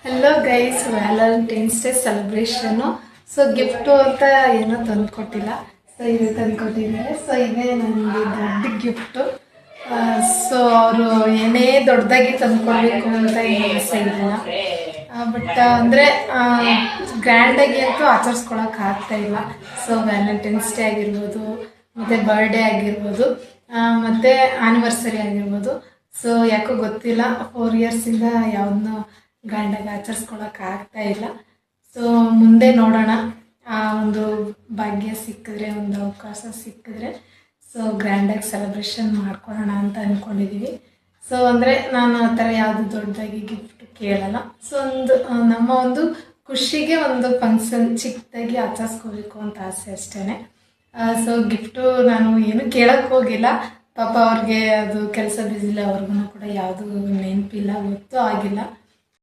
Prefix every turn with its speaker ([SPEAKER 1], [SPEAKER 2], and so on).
[SPEAKER 1] Hello guys, Valentine's day ಸೆಲೆಬ್ರೇಷನ್ನು. So gift ಅಂತ ಏನೋ ತಂದುಕೊಟ್ಟಿಲ್ಲ. So ಇದು ತಂದುಕೊಟ್ಟಿದ್ದಾರೆ. ಸೊ ಇದೇ ನನಗೆ ದೊಡ್ಡ ಗಿಫ್ಟು. ಸೊ ಅವರು ಏನೇ ದೊಡ್ಡದಾಗಿ ತಂದುಕೊಡ್ಬೇಕು ಅಂತ ಏನು ಆಸೆ ಇಲ್ಲ. ಬಟ್ ಅಂದರೆ ಗ್ರ್ಯಾಂಡಾಗಿ ಅಂತೂ ಆಚರಿಸ್ಕೊಳಕ್ಕೆ ಆಗ್ತಾಯಿಲ್ಲ. ಸೊ ವ್ಯಾಲೆಂಟೈನ್ಸ್ ಡೇ ಆಗಿರ್ಬೋದು, ಮತ್ತು ಬರ್ಡೇ ಆಗಿರ್ಬೋದು, ಮತ್ತು ಆ್ಯನಿವರ್ಸರಿ ಆಗಿರ್ಬೋದು. ಸೊ ಯಾಕೋ ಗೊತ್ತಿಲ್ಲ, 4 ಇಯರ್ಸಿಂದ ಯಾವುದನ್ನೂ ಗ್ರ್ಯಾಂಡಾಗಿ ಆಚರಿಸ್ಕೊಳಕ್ಕೆ ಆಗ್ತಾ ಇಲ್ಲ. ಸೊ ಮುಂದೆ ನೋಡೋಣ, ಒಂದು ಭಾಗ್ಯ ಸಿಕ್ಕಿದ್ರೆ, ಒಂದು ಅವಕಾಶ ಸಿಕ್ಕಿದ್ರೆ ಸೊ ಗ್ರ್ಯಾಂಡಾಗಿ ಸೆಲೆಬ್ರೇಷನ್ ಮಾಡ್ಕೊಳ್ಳೋಣ ಅಂತ ಅಂದ್ಕೊಂಡಿದ್ದೀವಿ. ಸೊ ಅಂದರೆ ನಾನು ಆ ಥರ ಯಾವುದು ದೊಡ್ಡದಾಗಿ ಗಿಫ್ಟ್ ಕೇಳಲ್ಲ. ಸೊ ನಮ್ಮ ಒಂದು ಖುಷಿಗೆ ಒಂದು ಫಂಕ್ಷನ್ ಚಿಕ್ಕದಾಗಿ ಆಚರಿಸ್ಕೋಬೇಕು ಅಂತ ಆಸೆ ಅಷ್ಟೇ. ಸೊ ಗಿಫ್ಟು ನಾನು ಏನು ಕೇಳಕ್ಕೆ ಹೋಗಿಲ್ಲ. ಪಾಪ ಅವ್ರಿಗೆ ಅದು ಕೆಲಸ ಬಿಸಿಲ್ಲ, ಅವ್ರಿಗೂ ಕೂಡ ಯಾವುದು ನೆನಪಿಲ್ಲ, ಗೊತ್ತೂ ಆಗಿಲ್ಲ.